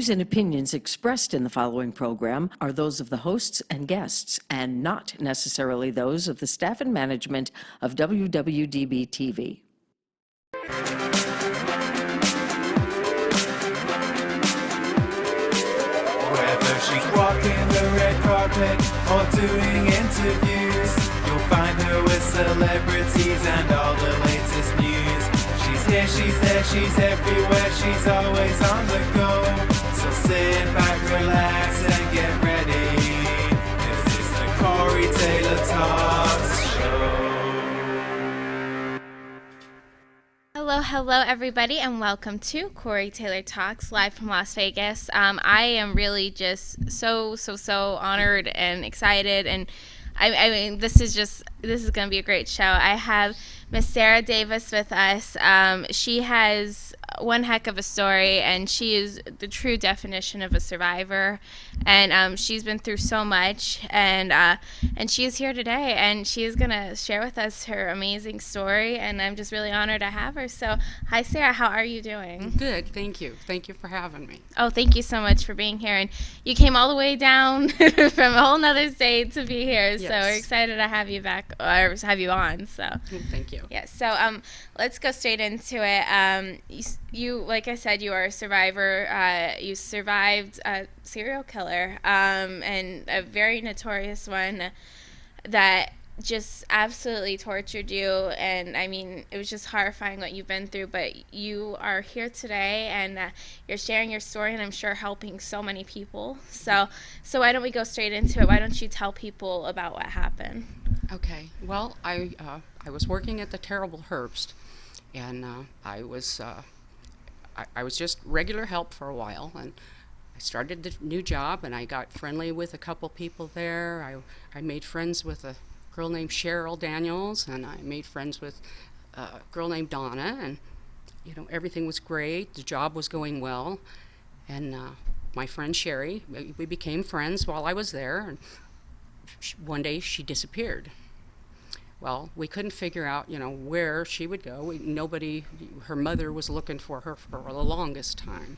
views and opinions expressed in the following program are those of the hosts and guests, and not necessarily those of the staff and management of WWDB-TV. Whether she's walking the red carpet or doing interviews, you'll find her with celebrities and all the latest news. She's here, she's there, she's everywhere, she's always on the go. So sit back, relax, and get ready, 'cause it's the Corey Taylor Talks Show. Hello everybody, and welcome to Corey Taylor Talks, live from Las Vegas. I am really just so honored and excited, and I mean, this is going to be a great show. I have Miss Sarah Davis with us. She has one heck of a story, and she is the true definition of a survivor, and she's been through so much, and she is here today, and she is going to share with us her amazing story, and I'm just really honored to have her. So, hi Sarah, how are you doing? Good, thank you. Thank you for having me. Oh, thank you so much for being here, and you came all the way down from a whole nother state to be here, Yes. so we're excited to have you back, or have you on, so. Thank you. Yeah, so let's go straight into it. You, like I said, you are a survivor. You survived a serial killer, and a very notorious one that just absolutely tortured you. And I mean, it was just horrifying what you've been through. But you are here today, and you're sharing your story, and I'm sure helping so many people. So why don't we go straight into it? Why don't you tell people about what happened? Okay. Well, I was working at the Terrible Herbst, and I was just regular help for a while, and I started the new job, and I got friendly with a couple people there. I made friends with a girl named Cheryl Daniels, and I made friends with a girl named Donna, and everything was great. The job was going well, and my friend Sherry, we became friends while I was there, and one day she disappeared. Well, we couldn't figure out, where she would go. Her mother was looking for her for the longest time.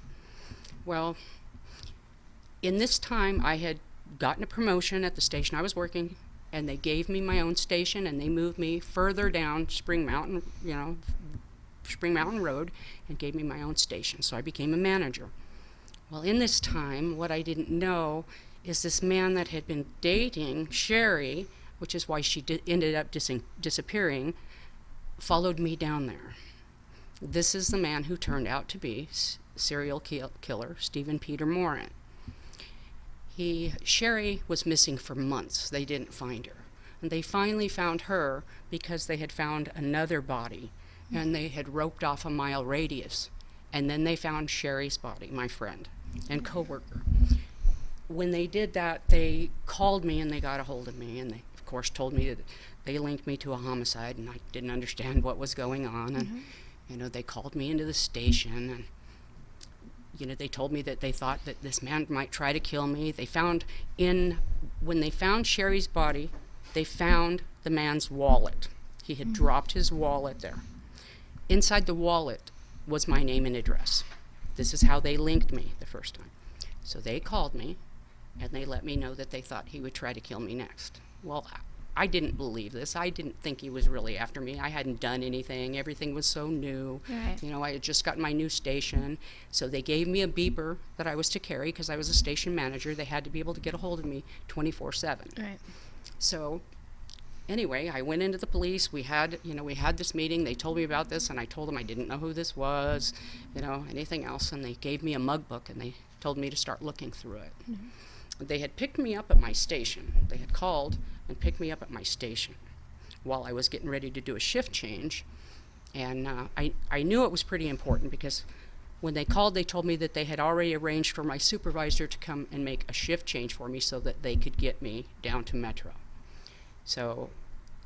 Well, in this time, I had gotten a promotion at the station I was working, and they gave me my own station, and they moved me further down Spring Mountain Road, and gave me my own station. So I became a manager. Well, in this time, what I didn't know is this man that had been dating Sherry, which is why she ended up disappearing, followed me down there. This is the man who turned out to be serial killer Stephen Peter Moran. Sherry was missing for months. They didn't find her. And they finally found her because they had found another body, and they had roped off a mile radius. And then they found Sherry's body, my friend and coworker. When they did that, they called me and they got a hold of me, and they, of course, told me that they linked me to a homicide, and I didn't understand what was going on. And they called me into the station, and they told me that they thought that this man might try to kill me. When they found Sherry's body, they found the man's wallet. He had dropped his wallet there. Inside the wallet was my name and address. This is how they linked me the first time. So they called me, and they let me know that they thought he would try to kill me next. Well, I didn't believe this. I didn't think he was really after me. I hadn't done anything. Everything was so new. Right. I had just gotten my new station. So they gave me a beeper that I was to carry because I was a station manager. They had to be able to get a hold of me 24/7. Right. So anyway, I went into the police. We had this meeting. They told me about this, and I told them I didn't know who this was, anything else. And they gave me a mug book, and they told me to start looking through it. Mm-hmm. They had picked me up at my station. They had called and picked me up at my station while I was getting ready to do a shift change. And I knew it was pretty important because when they called, they told me that they had already arranged for my supervisor to come and make a shift change for me so that they could get me down to Metro. So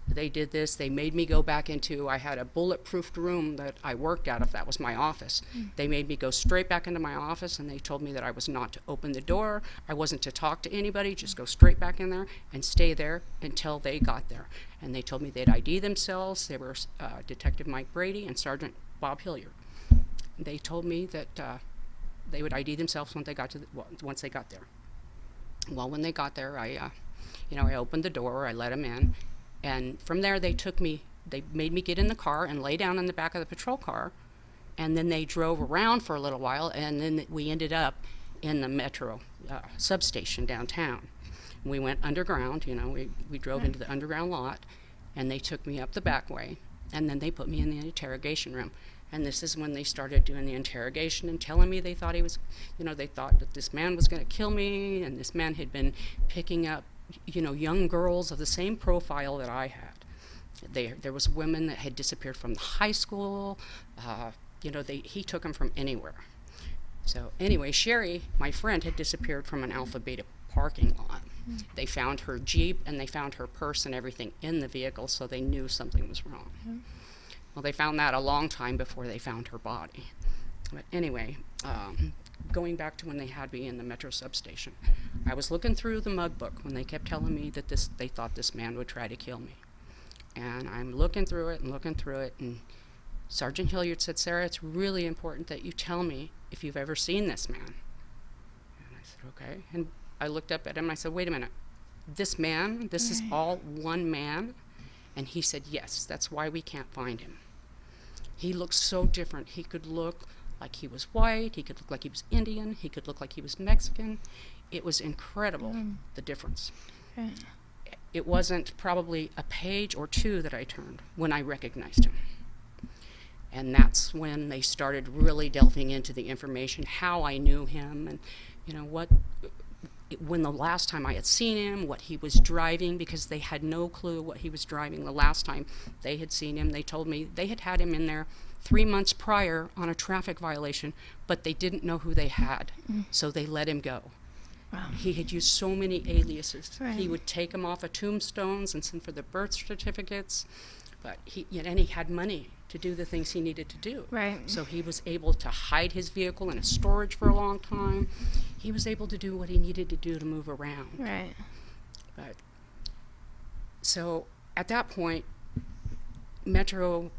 they did this. They made me go back I had a bulletproofed room that I worked out of. That was my office. They made me go straight back into my office, and they told me that I was not to open the door. I wasn't to talk to anybody, just go straight back in there and stay there until they got there. And they told me they'd ID themselves. They were Detective Mike Brady and Sergeant Bob Hilliard. They told me that they would ID themselves once they got once they got there. Well, when they got there, I opened the door, I let them in, and from there they made me get in the car and lay down in the back of the patrol car, and then they drove around for a little while, and then we ended up in the Metro substation downtown. We went underground, we drove into the underground lot, and they took me up the back way, and then they put me in the interrogation room. And this is when they started doing the interrogation and telling me they thought they thought that this man was going to kill me, and this man had been picking up, young girls of the same profile that I had. There was women that had disappeared from the high school. He took them from anywhere. So anyway, Sherry, my friend, had disappeared from an Alpha Beta parking lot. They found her Jeep and they found her purse and everything in the vehicle, so they knew something was wrong. Well, they found that a long time before they found her body. But anyway, going back to when they had me in the Metro substation, I was looking through the mug book when they kept telling me that they thought this man would try to kill me. And I'm looking through it, and Sergeant Hilliard said, "Sarah, it's really important that you tell me if you've ever seen this man." And I said, "Okay." And I looked up at him and I said, "Wait a minute, this man, this is all one man?" And he said, "Yes, that's why we can't find him. He looks so different. He could look like he was white, he could look like he was Indian, he could look like he was Mexican." It was incredible, the difference. It wasn't probably a page or two that I turned when I recognized him. And that's when they started really delving into the information, how I knew him, and when the last time I had seen him, what he was driving, because they had no clue what he was driving the last time they had seen him. They told me they had him in there 3 months prior on a traffic violation, but they didn't know who they had, so they let him go. Wow. He had used so many aliases. Right. He would take them off of tombstones and send for the birth certificates, but he had money to do the things he needed to do. Right. So he was able to hide his vehicle in a storage for a long time. He was able to do what he needed to do to move around. Right. But so at that point, Metro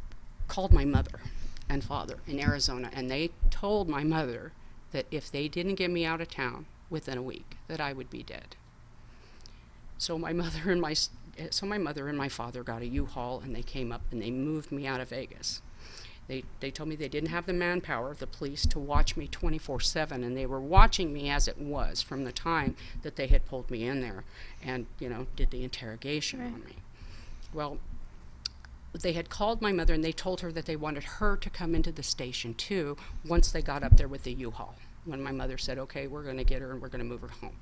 called my mother and father in Arizona, and they told my mother that if they didn't get me out of town within a week, that I would be dead. So my mother and my father got a U-Haul, and they came up and they moved me out of Vegas. They told me they didn't have the manpower, the police, to watch me 24/7, and they were watching me as it was from the time that they had pulled me in there and, did the interrogation on me. Well, they had called my mother, and they told her that they wanted her to come into the station too once they got up there with the U-Haul. When my mother said, "Okay, we're going to get her and we're going to move her home."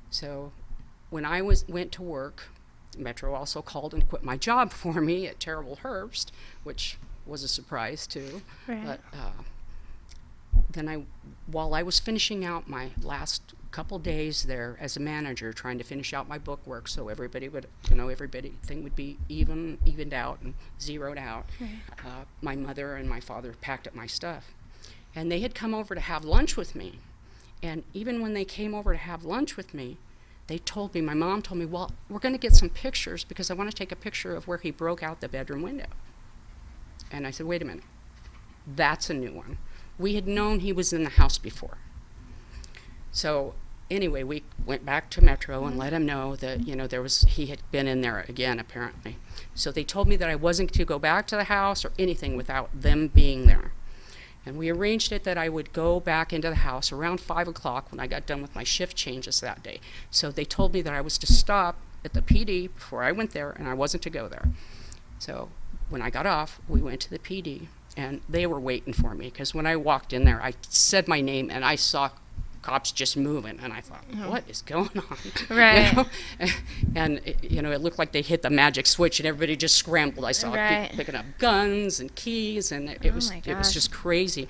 So when I went to work, Metro also called and quit my job for me at Terrible Herbst, which was a surprise too. Right. But then while I was finishing out my last couple days there as a manager, trying to finish out my book work so everybody would, everything would be evened out and zeroed out, my mother and my father packed up my stuff. And they had come over to have lunch with me. And even when they came over to have lunch with me, my mom told me, "Well, we're going to get some pictures because I want to take a picture of where he broke out the bedroom window." And I said, "Wait a minute, that's a new one." We had known he was in the house before. So anyway, we went back to Metro and let him know that, he had been in there again, apparently. So they told me that I wasn't to go back to the house or anything without them being there. And we arranged it that I would go back into the house around 5 o'clock when I got done with my shift changes that day. So they told me that I was to stop at the PD before I went there, and I wasn't to go there. So when I got off, we went to the PD, and they were waiting for me, because when I walked in there, I said my name, and I saw cops just moving, and I thought, what is going on? Right. And it looked like they hit the magic switch, and everybody just scrambled. I saw people picking up guns and keys, and it was just crazy.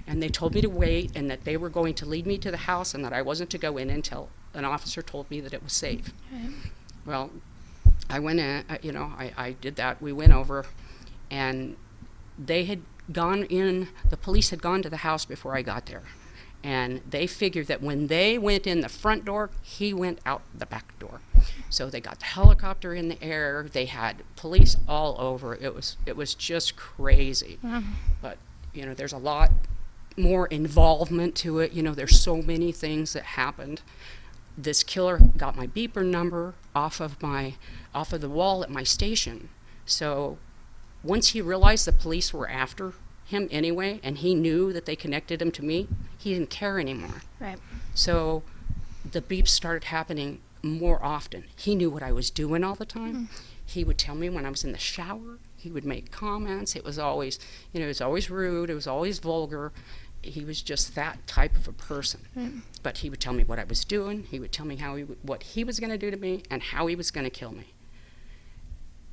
And they told me to wait, and that they were going to lead me to the house, and that I wasn't to go in until an officer told me that it was safe. Okay. Well, I went in, I did that. We went over, and they had gone in, the police had gone to the house before I got there. And they figured that when they went in the front door, he went out the back door. So they got the helicopter in the air. They had police all over. It was just crazy. But there's a lot more involvement to it. You know, there's so many things that happened. This killer got my beeper number off of the wall at my station. So once he realized the police were after him anyway, and he knew that they connected him to me, he didn't care anymore. Right. So the beeps started happening more often. He knew what I was doing all the time. He would tell me when I was in the shower. He would make comments. It was always, you know, it was always rude. It was always vulgar. He was just that type of a person. But he would tell me what I was doing. He would tell me what he was going to do to me and how he was going to kill me.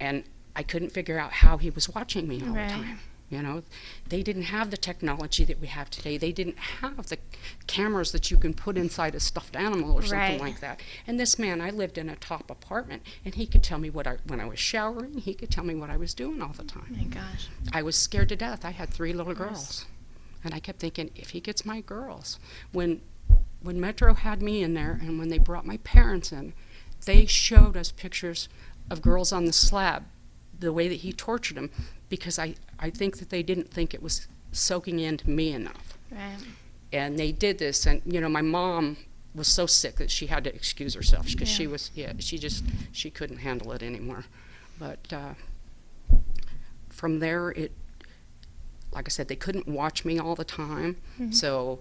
And I couldn't figure out how he was watching me all the time. You know, they didn't have the technology that we have today. They didn't have the cameras that you can put inside a stuffed animal or something like that. And this man, I lived in a top apartment, and he could tell me when I was showering, he could tell me what I was doing all the time. Oh my gosh. I was scared to death. I had 3 little girls. And I kept thinking, if he gets my girls. When Metro had me in there, and when they brought my parents in, they showed us pictures of girls on the slab, the way that he tortured them, because I think that they didn't think it was soaking into me enough. Right. And they did this, and you know, my mom was so sick that she had to excuse herself because she couldn't handle it anymore. But from there, like I said, they couldn't watch me all the time. So,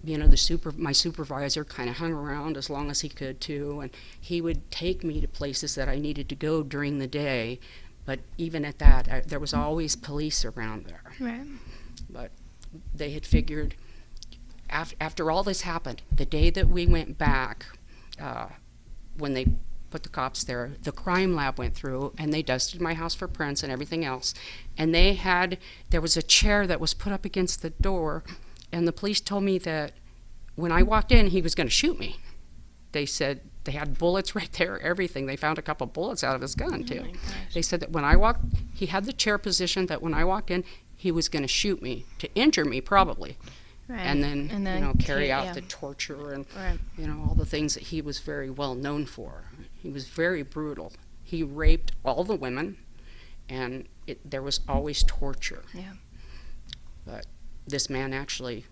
you know, my supervisor kind of hung around as long as he could too, and he would take me to places that I needed to go during the day. But even at that, there was always police around there. Right. But they had figured, after all this happened, the day that we went back, when they put the cops there, the crime lab went through and they dusted my house for prints and everything else. And there was a chair that was put up against the door, and the police told me that when I walked in, he was going to shoot me. They said they had bullets right there, everything. They found a couple bullets out of his gun, too. They said that when I walked, he had the chair positioned, that when I walked in, he was going to shoot me, to injure me probably. Right. And then you know, carry out the torture and, you know, all the things that he was very well known for. He was very brutal. He raped all the women, and there was always torture. Yeah. But this man actually,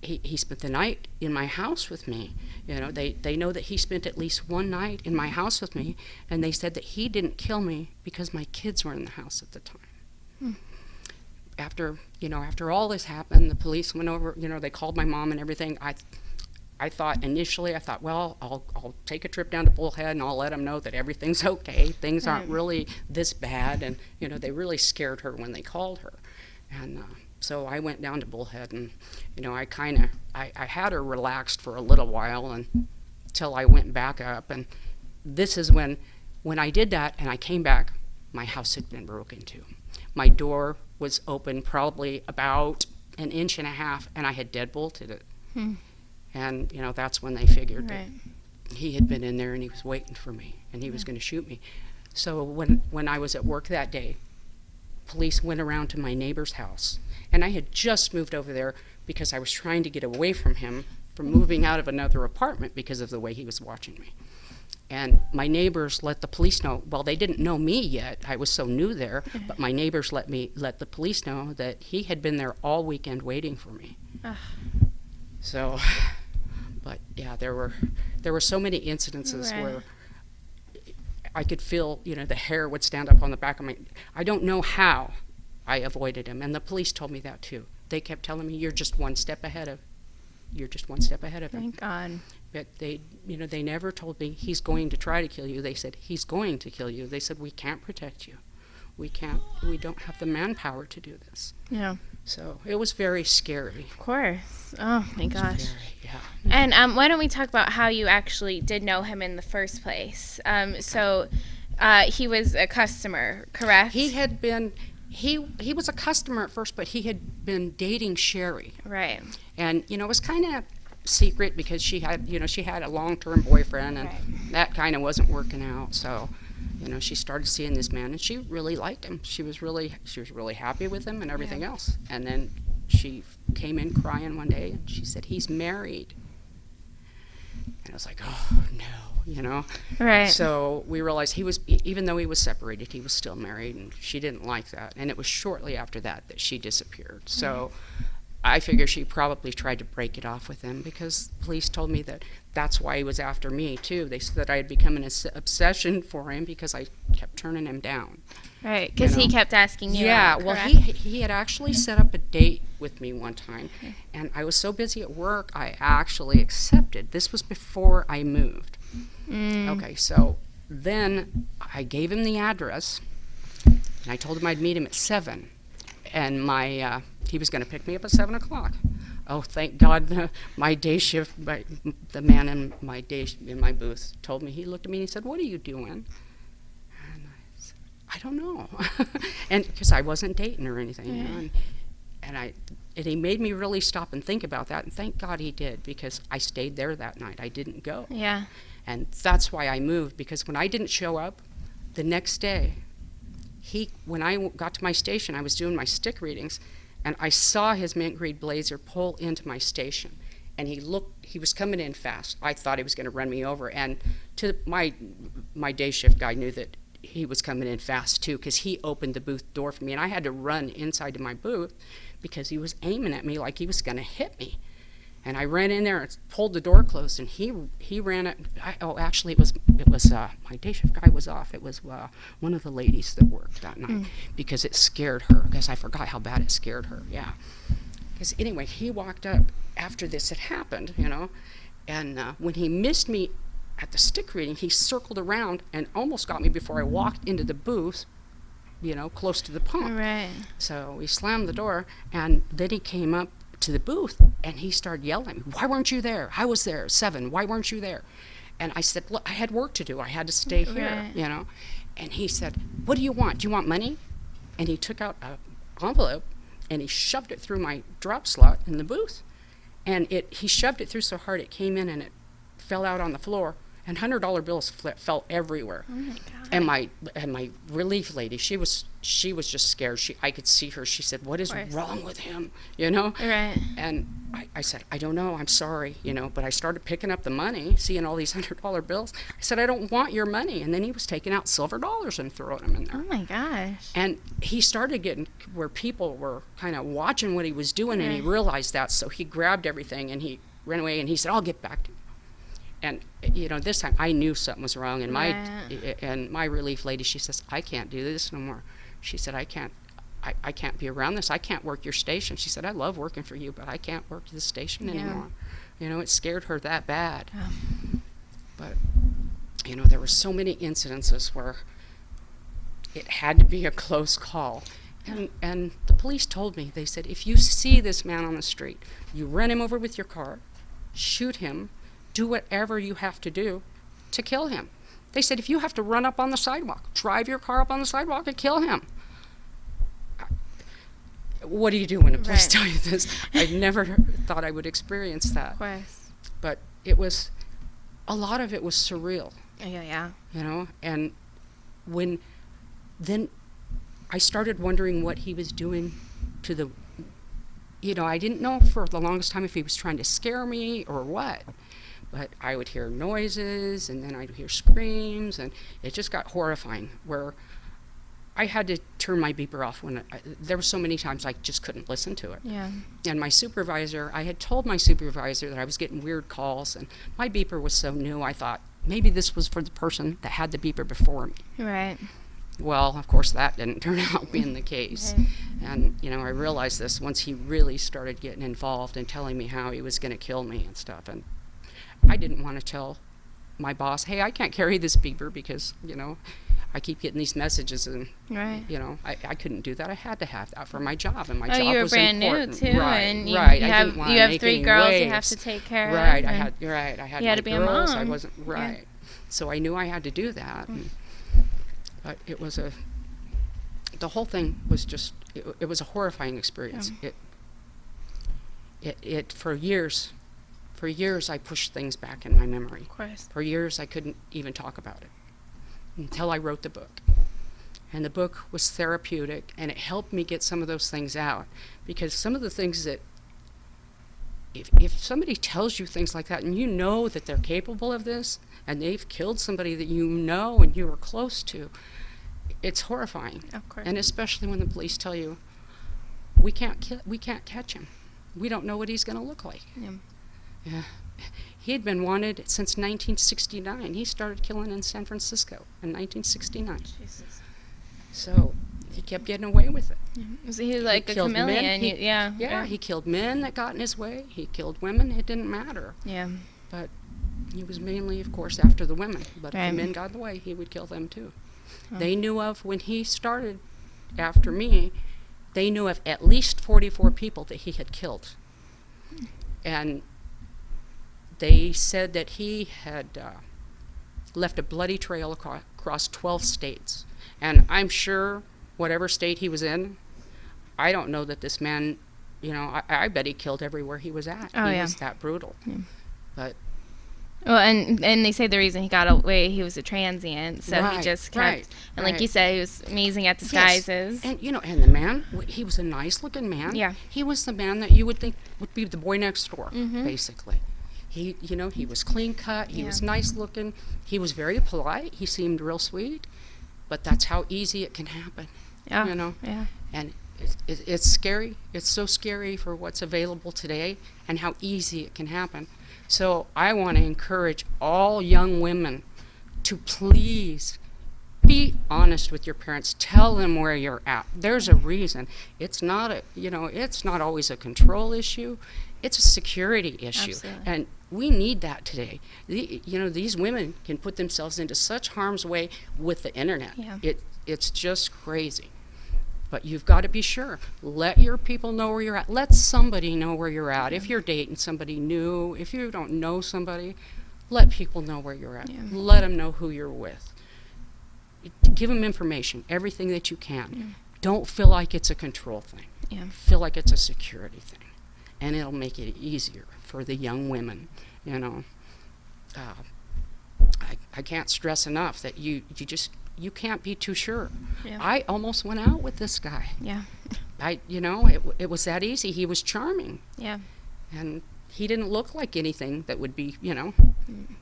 he spent the night in my house with me. You know, they know that he spent at least one night in my house with me, and they said that he didn't kill me because my kids were in the house at the time. After all this happened, the police went over, you know, they called my mom and everything. I thought initially, well, I'll take a trip down to Bullhead and I'll let them know that everything's okay. Things aren't really this bad. And, you know, they really scared her when they called her. And so I went down to Bullhead, and, you know, I had her relaxed for a little while until I went back up. And this is when I did that and I came back, my house had been broken into. My door was open probably about 1.5 inches, and I had deadbolted it. And, you know, that's when they figured that he had been in there and he was waiting for me and he was going to shoot me. So when I was at work that day, police went around to my neighbor's house, and I had just moved over there because I was trying to get away from him, from moving out of another apartment because of the way he was watching me. And my neighbors let the police know. Well, they didn't know me yet. I was so new there. But my neighbors let the police know that he had been there all weekend waiting for me. So, but yeah, there were so many incidences where I could feel, you know, the hair would stand up on the back of my. I don't know how I avoided him, and the police told me that too. They kept telling me, "You're just one step ahead of him." Thank God. But they never told me he's going to try to kill you. They said he's going to kill you. They said we can't protect you. We don't have the manpower to do this. Yeah. So it was very scary. Of course. Oh my gosh. Yeah. And why don't we talk about how you actually did know him in the first place? So he was a customer, correct? He had been. He was a customer at first, but he had been dating Sherry. Right. And you know, it was kind of secret because she had a long-term boyfriend, and that kind of wasn't working out. So, you know, she started seeing this man, and she really liked him. She was really happy with him and everything else. And then she came in crying one day, and she said, "He's married." And I was like, "Oh no," you know. Right. So we realized even though he was separated, he was still married, and she didn't like that. And it was shortly after that she disappeared. So I figure she probably tried to break it off with him, because police told me that that's why he was after me too. They said that I had become an obsession for him because I kept turning him down. Right, because he kept asking you Yeah, out, well, correct? he had actually set up a date with me one time, and I was so busy at work, I actually accepted. This was before I moved. Okay, so then I gave him the address, and I told him I'd meet him at 7, and he was going to pick me up at 7 o'clock. Oh, thank God, my day shift, the man in my booth told me, he looked at me and he said, "What are you doing?" I don't know. And because I wasn't dating or anything, you know, and he made me really stop and think about that, and thank God he did, because I stayed there that night. I didn't go. Yeah. And that's why I moved, because when I didn't show up the next day, when I got to my station, I was doing my stick readings, and I saw his mint green blazer pull into my station, and he was coming in fast. I thought he was going to run me over, and to my day shift guy knew that he was coming in fast too, because he opened the booth door for me, and I had to run inside to my booth because he was aiming at me like he was going to hit me. And I ran in there and pulled the door closed, and he ran at. Actually, it was my day shift guy was off. It was one of the ladies that worked that night, because it scared her. Because I forgot how bad it scared her. Yeah. Because anyway, he walked up after this had happened, you know, and when he missed me at the stick reading, he circled around and almost got me before I walked into the booth, you know, close to the pump. Right. So we slammed the door, and then he came up to the booth, and he started yelling at me, "Why weren't you there? I was there, 7. Why weren't you there?" And I said, "Look, I had work to do. I had to stay here," Right. you know. And he said, "What do you want? Do you want money?" And he took out an envelope, and he shoved it through my drop slot in the booth. And he shoved it through so hard it came in and it fell out on the floor. And $100 bills fell everywhere. Oh my God. And my relief lady, she was just scared. I could see her. She said, "What is wrong with him?" You know. Right. And I said, "I don't know. I'm sorry." You know. But I started picking up the money, seeing all these $100 bills. I said, "I don't want your money." And then he was taking out silver dollars and throwing them in there. Oh my gosh. And he started getting where people were kind of watching what he was doing, and he realized that. So he grabbed everything and he ran away. And he said, "I'll get back to you." And, you know, this time I knew something was wrong, and my relief lady, she says, "I can't do this no more." She said, I can't be around this. I can't work your station." She said, "I love working for you, but I can't work this station anymore." You know, it scared her that bad. But, you know, there were so many incidences where it had to be a close call. And the police told me, they said, "If you see this man on the street, you run him over with your car, shoot him, do whatever you have to do to kill him." They said, "If you have to run up on the sidewalk, drive your car up on the sidewalk and kill him." What do you do when the police tell you this? I never thought I would experience that. Of course. But a lot of it was surreal. Yeah. You know, and then I started wondering what he was doing to the, you know, I didn't know for the longest time if he was trying to scare me or what. But I would hear noises, and then I'd hear screams, and it just got horrifying, where I had to turn my beeper off there were so many times I just couldn't listen to it. Yeah. And I had told my supervisor that I was getting weird calls, and my beeper was so new, I thought maybe this was for the person that had the beeper before me. Right. Well, of course, that didn't turn out being the case. Right. And, you know, I realized this once he really started getting involved and telling me how he was going to kill me and stuff. And I didn't want to tell my boss, "Hey, I can't carry this beeper because, you know, I keep getting these messages," and, you know, I couldn't do that. I had to have that for my job, and my job was important. You were brand new, too, and you I have didn't want to make 3 any girls waves. You have to take care of. I had you had my to be girls. a mom. I wasn't, So I knew I had to do that. But it was the whole thing was just, it was a horrifying experience. It for years I pushed things back in my memory. Of course. For years I couldn't even talk about it until I wrote the book. And the book was therapeutic, and it helped me get some of those things out, because some of the things that, if somebody tells you things like that and you know that they're capable of this and they've killed somebody that you know and you were close to, it's horrifying. Of course. And especially when the police tell you, we can't catch him. we don't know what he's going to look like. Yeah. Yeah. He had been wanted since 1969. He started killing in San Francisco in 1969. Jesus. So he kept getting away with it. So he was like a killed men. chameleon. Yeah, he killed men that got in his way. He killed women. It didn't matter. Yeah. But he was mainly, of course, after the women. But if Right. the men got in the way, he would kill them too. Oh. They knew of, when he started after me, they knew of at least 44 people that he had killed. And they said that he had left a bloody trail across 12 states. And I'm sure whatever state he was in, I don't know that this man, you know, I bet he killed everywhere he was at. Oh, He yeah. was that brutal. Yeah. But Well, and they say the reason he got away, he was a transient, so he Right, just kept, right, and like right. you said, he was amazing at yes, disguises. and you know, and the man, he was a nice-looking man. Yeah. He was the man that you would think would be the boy next door, Mhm. basically. He, you know, he was clean-cut. He Yeah. was nice-looking. He was very polite. He seemed real sweet. But that's how easy it can happen. Yeah. You know? Yeah. And it's scary. It's so scary for what's available today and how easy it can happen. So I want to encourage all young women to please be honest with your parents. Tell them where you're at. There's a reason. It's not a, you know, it's not always a control issue. It's a security issue. Absolutely. And we need that today. You know, these women can put themselves into such harm's way with the internet. Yeah. It's just crazy. But you've got to be sure. Let your people know where you're at. Let somebody know where you're at. If you're dating somebody new, if you don't know somebody, let people know where you're at. Yeah. Let them know who you're with. Give them information, everything that you can. Don't feel like it's a control thing. Yeah. Feel like it's a security thing. And it'll make it easier for the young women, you know. I can't stress enough that you can't be too sure. Yeah. I almost went out with this guy. Yeah. You know, it was that easy. He was charming. Yeah. And he didn't look like anything that would be, you know,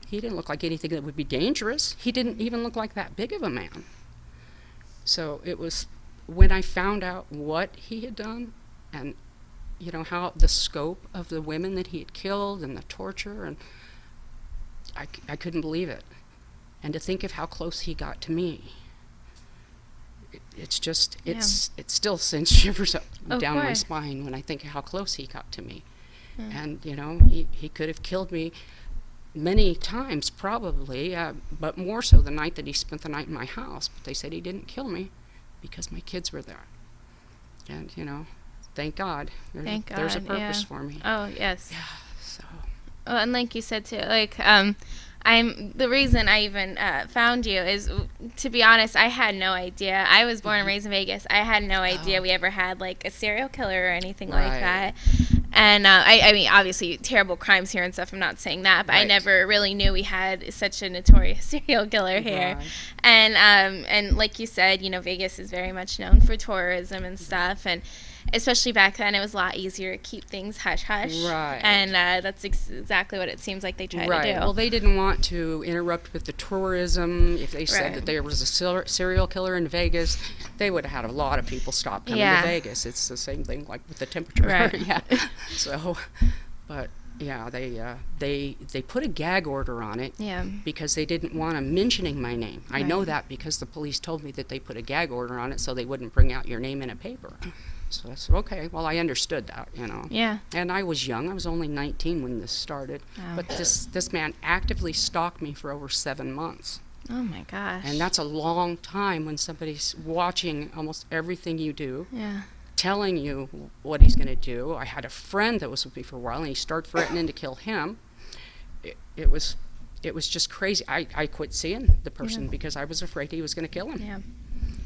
he didn't look like anything that would be dangerous. He didn't even look like that big of a man. So it was when I found out what he had done and, you know, how the scope of the women that he had killed and the torture, and I couldn't believe it. And to think of how close he got to me. It's just, it still sends shivers up Of down my course. spine when I think of how close he got to me. And, you know, he could have killed me many times probably, but more so the night that he spent the night in my house. But they said he didn't kill me because my kids were there. And, you know, thank God. Thank There's a God, purpose yeah. for me. Oh, yes. So, Oh, and like you said too, like the reason I even found you is, to be honest, I had no idea. I was born and raised in Vegas. I had no idea we ever had like a serial killer or anything like Right. that. And I mean, obviously, terrible crimes here and stuff. I'm not saying that, but I Right. never really knew we had such a notorious serial killer here. Right. And like you said, you know, Vegas is very much known for tourism and stuff, and especially back then, it was a lot easier to keep things hush-hush. Right. And that's exactly what it seems like they try right. to do. Well, they didn't want to interrupt with the tourism. If they said Right. that there was a serial killer in Vegas, they would have had a lot of people stop coming Yeah. to Vegas. It's the same thing like with the temperature. Right. Yeah. So, but yeah, they put a gag order on it. Yeah. Because they didn't want them mentioning my name. I know Right. that because the police told me that they put a gag order on it so they wouldn't bring out your name in a paper. So I said, okay, well, I understood that, you know. Yeah. And I was young. I was only 19 when this started. Wow. But this man actively stalked me for over 7 months. Oh my gosh. And that's a long time when somebody's watching almost everything you do, Yeah. telling you what he's going to do. I had a friend that was with me for a while, and he started threatening to kill him. It was just crazy. I quit seeing the person because I was afraid he was going to kill him. Yeah.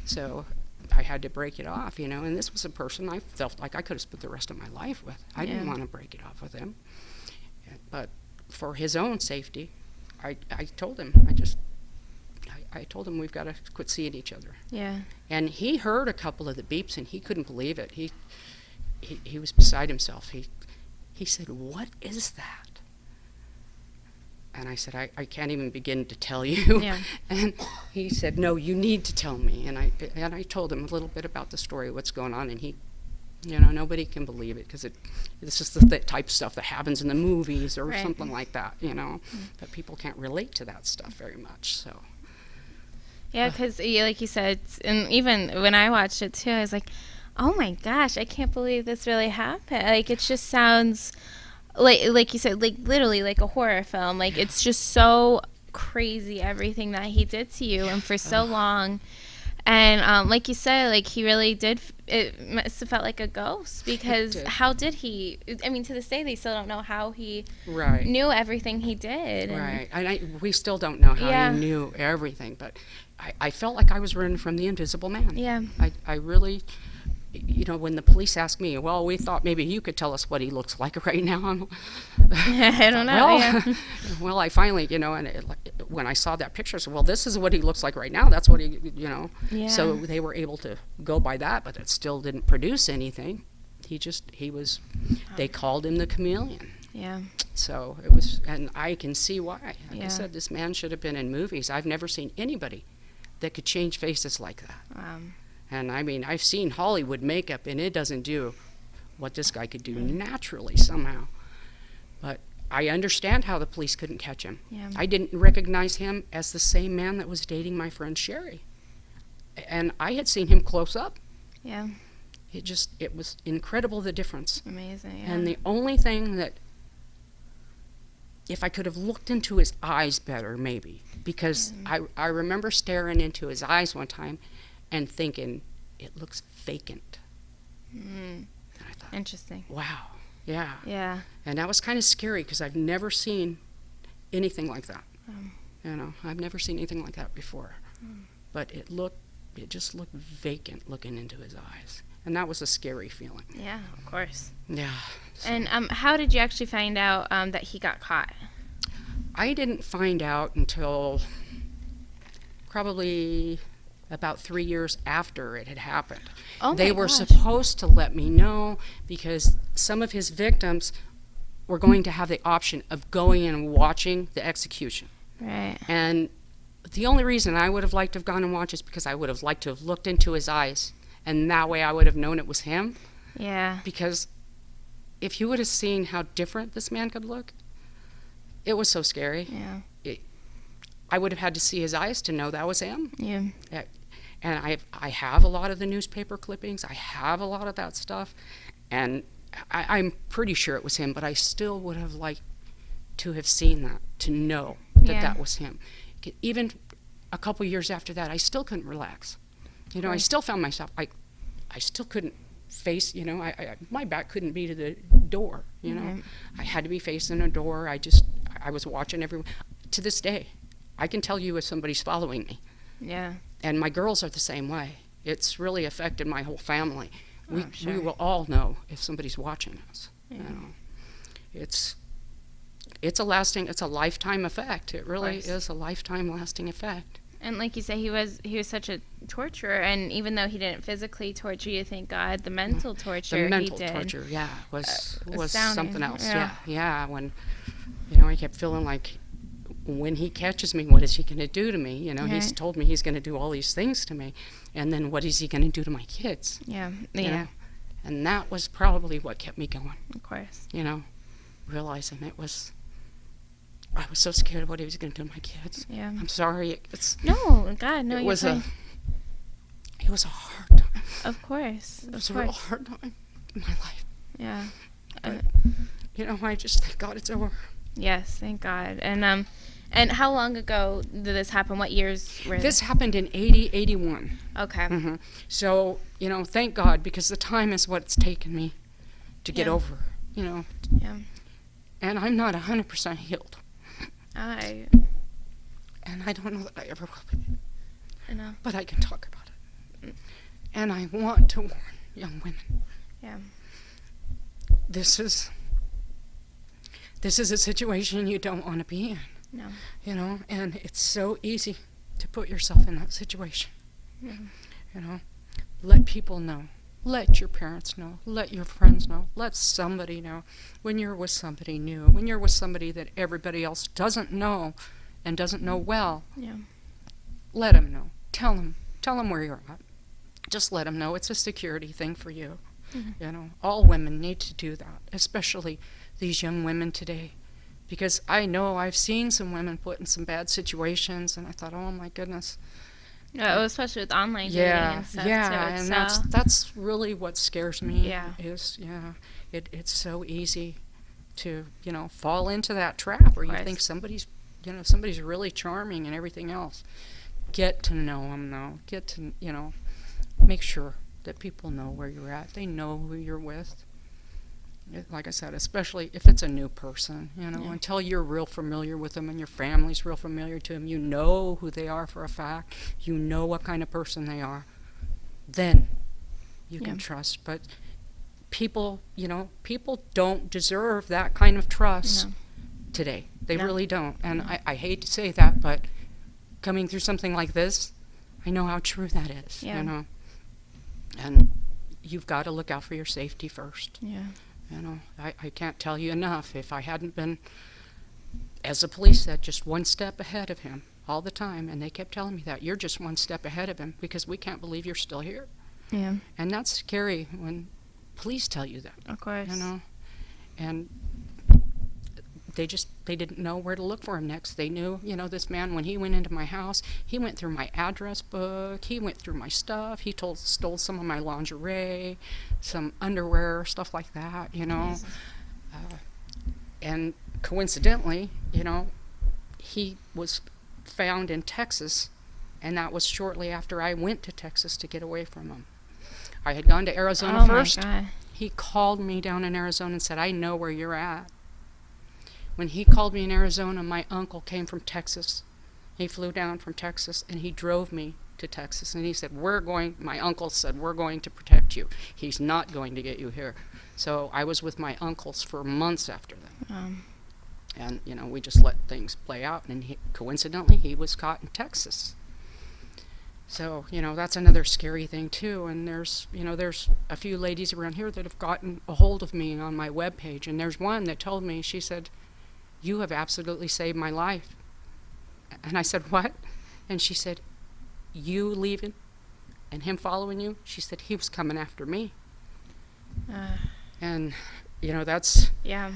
So I had to break it off, you know. And this was a person I felt like I could have spent the rest of my life with. I didn't Yeah. want to break it off with him. But for his own safety, I told him, I told him we've got to quit seeing each other. Yeah. And he heard a couple of the beeps, and he couldn't believe it. He was beside himself. He said, "What is that?" And I said, I can't even begin to tell you. Yeah. And he said, "No, you need to tell me." And I told him a little bit about the story, what's going on, and he You know, nobody can believe it because it's just the type of stuff that happens in the movies or Right. something like that, you know. But people can't relate to that stuff very much, so. Yeah, because like you said, and even when I watched it too, I was like, "Oh my gosh, I can't believe this really happened!" Like it just sounds like you said, like literally like a horror film. Like it's just so crazy everything that he did to you, and for so long. And like you said, like he really did. It must have felt like a ghost because did. how did he? I mean, to this day, they still don't know how he Right. knew everything he did. And Right, and we still don't know how Yeah. he knew everything, but I felt like I was running from the Invisible Man. Yeah. I really, you know, when the police asked me, well, we thought maybe you could tell us what he looks like right now. I don't know. Well, Yeah. well, I finally, you know, and when I saw that picture, I said, well, this is what he looks like right now. That's what he, you know. Yeah. So they were able to go by that, but it still didn't produce anything. He was, they called him the chameleon. Yeah. So it was, and I can see why. Like Yeah. I said, this man should have been in movies. I've never seen anybody that could change faces like that. And I mean, I've seen Hollywood makeup, and it doesn't do what this guy could do naturally somehow. But I understand how the police couldn't catch him. Yeah. I didn't recognize him as the same man that was dating my friend Sherry. And I had seen him close up. Yeah. It was incredible, the difference. Amazing. Yeah. And the only thing that, if I could have looked into his eyes better, maybe, because I remember staring into his eyes one time and thinking, it looks vacant. And I thought, Interesting. wow, yeah. Yeah. And that was kind of scary because I've never seen anything like that. Um. You know, I've never seen anything like that before. But it just looked vacant looking into his eyes. And that was a scary feeling. Yeah. Of course. Yeah. And how did you actually find out that he got caught? I didn't find out until probably about 3 years after it had happened. Oh They my were gosh. supposed to let me know because some of his victims were going to have the option of going in and watching the execution. Right. And the only reason I would have liked to have gone and watched is because I would have liked to have looked into his eyes, and that way I would have known it was him. Yeah. Because if you would have seen how different this man could look, it was so scary. Yeah. I would have had to see his eyes to know that was him. Yeah. And I have a lot of the newspaper clippings. I have a lot of that stuff. And I'm pretty sure it was him, but I still would have liked to have seen that, to know that Yeah. that was him. Even a couple years after that, I still couldn't relax. You know, I still found myself, I still couldn't face, you know, my back couldn't be to the door, you know. Right. I had to be facing a door. I was watching everyone. To this day, I can tell you if somebody's following me. Yeah. And my girls are the same way. It's really affected my whole family. We sure. will all know if somebody's watching us. Yeah. You know, it's a lifetime effect. It really course. is a lifetime lasting effect. And like you say, he was such a torturer, and even though he didn't physically torture you, thank God, the mental torture The mental he did. torture, yeah, was astounding. something else. Yeah. Yeah. When, you know, I kept feeling like, when he catches me, what is he going to do to me? You know, he's Right. told me he's going to do all these things to me, and then what is he going to do to my kids? Yeah. you Yeah. know? And that was probably what kept me going. Of course. You know, realizing I was so scared of what he was going to do to my kids. Yeah. I'm sorry. No, God, no. It You're was fine. it was a hard time. Of course. It was Of a real course. hard time in my life. Yeah. But, you know, I just thank God it's over. Yes, thank God. And how long ago did this happen? What years were This happened in 81. Okay. Hmm. So, you know, thank God, because the time is what's taken me to get Yeah. over, you know. Yeah. And I'm not 100% healed. I And I don't know that I ever will be. know. But I can talk about it. And I want to warn young women. Yeah. This is a situation you don't want to be in. No. You know, and it's so easy to put yourself in that situation. Yeah. You know, let people know. Let your parents know. Let your friends know. Let somebody know. When you're with somebody new, when you're with somebody that everybody else doesn't know and doesn't know well, Yeah. let them know. Tell them where you're at. Just let them know. It's a security thing for you. You know, all women need to do that, especially these young women today. Because I know I've seen some women put in some bad situations, and I thought, oh my goodness. Yeah, especially with online dating and stuff too. And So, that's really what scares me. Yeah. It's so easy to, you know, fall into that trap where you course. think somebody's really charming and everything else. Get to know them though. Get to, you know, make sure that people know where you're at. They know who you're with. Like I said, especially if it's a new person, you know, until you're real familiar with them and your family's real familiar to them, you know who they are for a fact, you know what kind of person they are, then you can trust. But people, you know, people don't deserve that kind of trust today. They really don't. And I hate to say that, but coming through something like this, I know how true that is, you know. And you've got to look out for your safety first. Yeah. You know, I can't tell you enough. If I hadn't been, as the police said, just one step ahead of him all the time, and they kept telling me that, you're just one step ahead of him because we can't believe you're still here. Yeah. And that's scary when police tell you that. Of course. You know, and they didn't know where to look for him next. They knew, you know, this man, when he went into my house, he went through my address book, he went through my stuff, he stole some of my lingerie, some underwear, stuff like that, you know. And coincidentally, you know, he was found in Texas, and that was shortly after I went to Texas to get away from him. I had gone to Arizona first. My God. He called me down in Arizona and said, I know where you're at. When he called me in Arizona, my uncle came from Texas. He flew down from Texas, and he drove me to Texas. And he said, my uncle said, we're going to protect you. He's not going to get you here. So I was with my uncles for months after that. And, you know, we just let things play out. And coincidentally, he was caught in Texas. So, you know, that's another scary thing, too. And there's a few ladies around here that have gotten a hold of me on my webpage. And there's one that told me, she said, you have absolutely saved my life. And I said, what? And she said, you leaving and him following you? She said, he was coming after me. And, you know, that's... Yeah.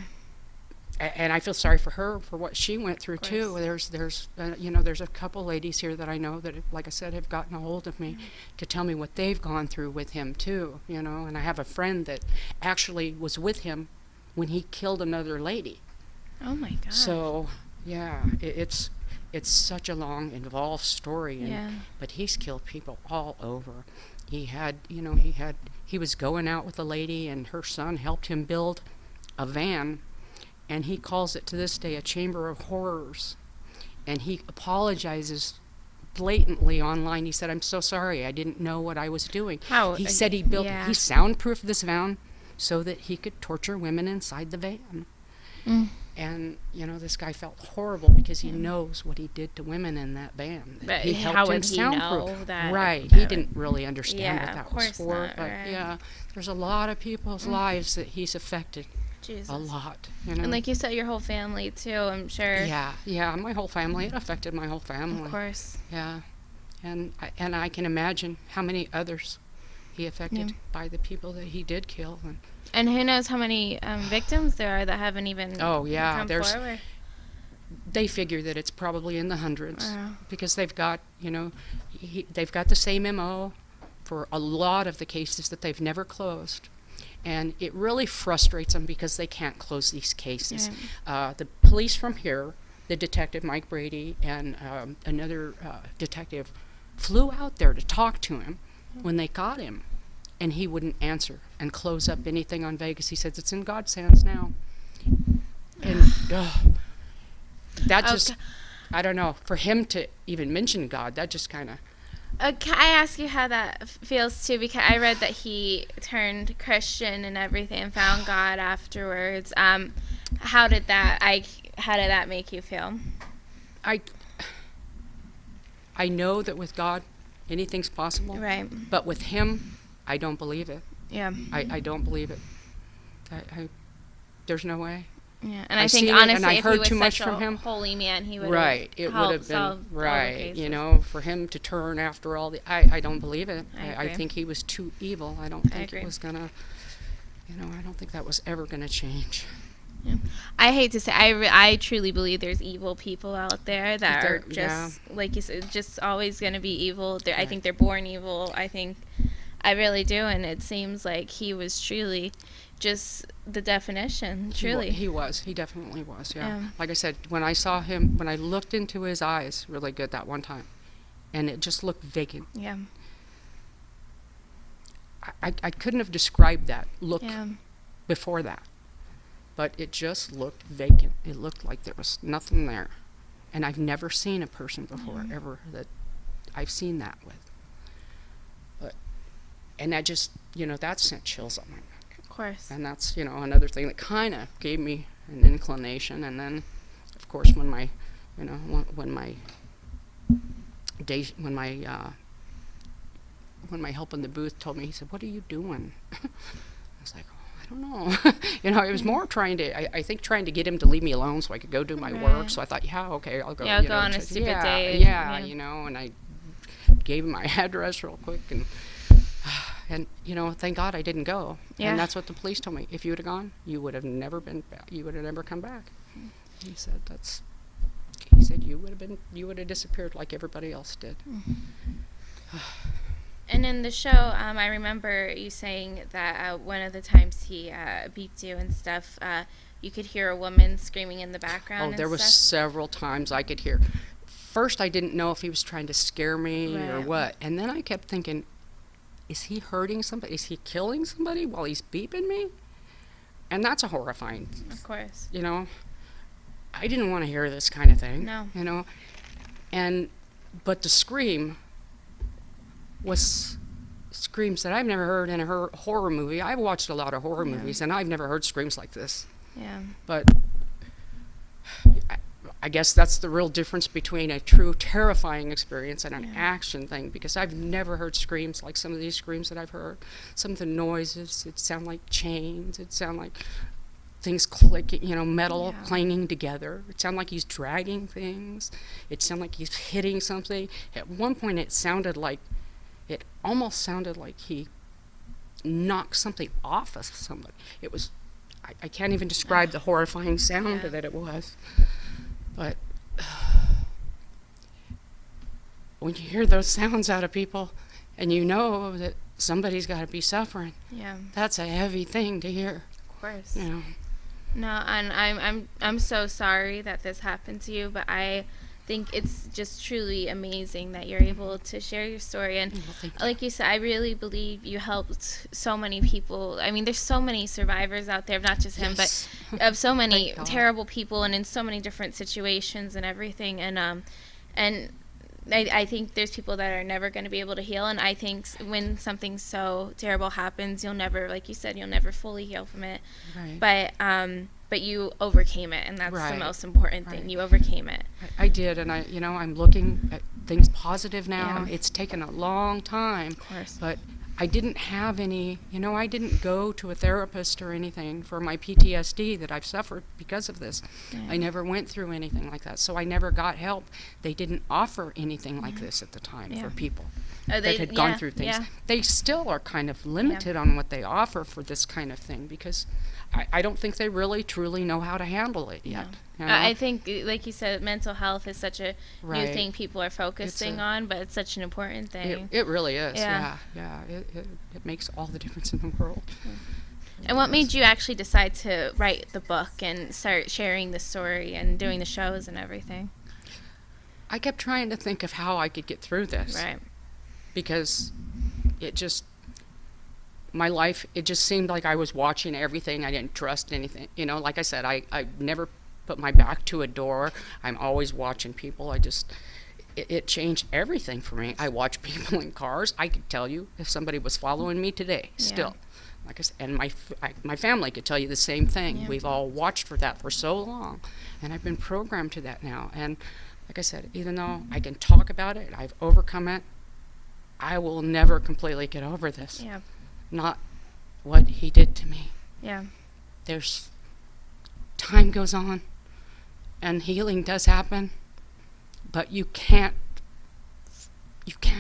And I feel sorry for her for what she went through, too. There's a couple ladies here that I know that, like I said, have gotten a hold of me to tell me what they've gone through with him, too, you know. And I have a friend that actually was with him when he killed another lady. Oh, my God. So, yeah, it's such a long, involved story. But he's killed people all over. He was going out with a lady, and her son helped him build a van, and he calls it to this day a chamber of horrors. And he apologizes blatantly online. He said, I'm so sorry, I didn't know what I was doing. He said he soundproofed this van so that he could torture women inside the van. And, you know, this guy felt horrible because he knows what he did to women in that van. But he how helped him would he soundproof. know that? Right. He didn't really understand what of that was course for. not, But, right. yeah, there's a lot of people's lives that he's affected. Jesus. A lot. You know? And like you said, your whole family, too, I'm sure. Yeah, my whole family. It affected my whole family. Of course. Yeah. And I can imagine how many others he affected by the people that he did kill. And who knows how many victims there are that haven't even come forward. They figure that it's probably in the hundreds. Wow. Because they've got, you know, they've got the same MO for a lot of the cases that they've never closed. And it really frustrates them because they can't close these cases. The police from here, the detective Mike Brady and another detective flew out there to talk to him when they caught him. And he wouldn't answer and close up anything on Vegas. He says, it's in God's hands now. And that just, I don't know, for him to even mention God, that just kind of... Can I ask you how that feels, too? Because I read that he turned Christian and everything and found God afterwards. How did that make you feel? I know that with God, anything's possible. Right. But with him, I don't believe it. Yeah. I don't believe it. There's no way. Yeah, and I seen think it, honestly, and I if heard he was too much such from a him. holy man, he would Right, it would have solve been all the right. cases. You know, for him to turn after all the, I don't believe it. I I agree. think he was too evil. I don't think agree. it was gonna. You know, I don't think that was ever gonna change. Yeah. I hate to say, I truly believe there's evil people out there that are just like you said, just always going to be evil. I Right. think they're born evil. I really do, and it seems like he was truly just the definition. Truly, He was. He definitely was. Yeah. Yeah. Like I said, when I saw him, when I looked into his eyes really good that one time, and it just looked vacant. Yeah. I couldn't have described that look Yeah. before that. But it just looked vacant. It looked like there was nothing there. And I've never seen a person before, ever, that I've seen that with. And that just, you know, that sent chills up my back. Of course. And that's, you know, another thing that kind of gave me an inclination. And then, of course, when my, you know, when my help in the booth told me, he said, "What are you doing?" I was like, "Oh, I don't know." You know, it was more trying to, I think trying to get him to leave me alone so I could go do my work. So I thought, yeah, okay, I'll go. Yeah, I'll you go know, on a just- stupid yeah, day. Yeah, Yeah. you know, and I gave him my address real quick, and you know, thank God I didn't go. Yeah. And that's what the police told me. If you would have gone, you would have never been back. You would have never come back. He said, you would have disappeared like everybody else did. And in the show, I remember you saying that one of the times he beat you and stuff, you could hear a woman screaming in the background. Oh, and there was stuff. several times I could hear. First, I didn't know if he was trying to scare me or Right. what. And then I kept thinking, is he hurting somebody? Is he killing somebody while he's beeping me? And that's a horrifying, Of course. you know. I didn't want to hear this kind of thing. No. You know. But the scream was screams that I've never heard in a horror movie. I've watched a lot of horror movies, and I've never heard screams like this. Yeah. But I guess that's the real difference between a true terrifying experience and an action thing, because I've never heard screams like some of these screams that I've heard. Some of the noises, it sound like chains, it sound like things clicking, you know, metal clanging together. It sounded like he's dragging things. It sounded like he's hitting something. At one point it almost sounded like he knocked something off of somebody. It was, I can't even describe the horrifying sound that it was. But when you hear those sounds out of people and you know that somebody's got to be suffering, Yeah. that's a heavy thing to hear. Of course. You know. No, and I'm so sorry that this happened to you, but I think it's just truly amazing that you're able to share your story. And thank you. like you said, I really believe you helped so many people. I mean, there's so many survivors out there, not just him, Yes. but of so many Thank God. terrible people and in so many different situations and everything. And I think there's people that are never going to be able to heal. And I think when something so terrible happens, you'll never, like you said, you'll never fully heal from it. Right. But you overcame it, and that's the Right. most important thing. Right. You overcame it. I did, and I'm looking at things positive now. Yeah. It's taken a long time. Of course. But I didn't have any, I didn't go to a therapist or anything for my PTSD that I've suffered because of this. I never went through anything like that, so I never got help. They didn't offer anything like this at the time for people that had gone through things. Yeah. They still are kind of limited on what they offer for this kind of thing, because I don't think they really truly know how to handle it yet. you know? I think, like you said, mental health is such a new Right. thing people are focusing on, but it's such an important thing. It really is. Yeah. Yeah. It makes all the difference in the world. And what made you actually decide to write the book and start sharing the story and doing the shows and everything? I kept trying to think of how I could get through this. Right. Because my life, it just seemed like I was watching everything. I didn't trust anything. Like I said, I never put my back to a door. I'm always watching people. It changed everything for me. I watch people in cars. I could tell you if somebody was following me today, still. Like I said, and my family could tell you the same thing. Yeah. We've all watched for that for so long, and I've been programmed to that now. And like I said, even though I can talk about it, I've overcome it, I will never completely get over this. Yeah. Not what he did to me. Yeah. There's time goes on and healing does happen, but you can't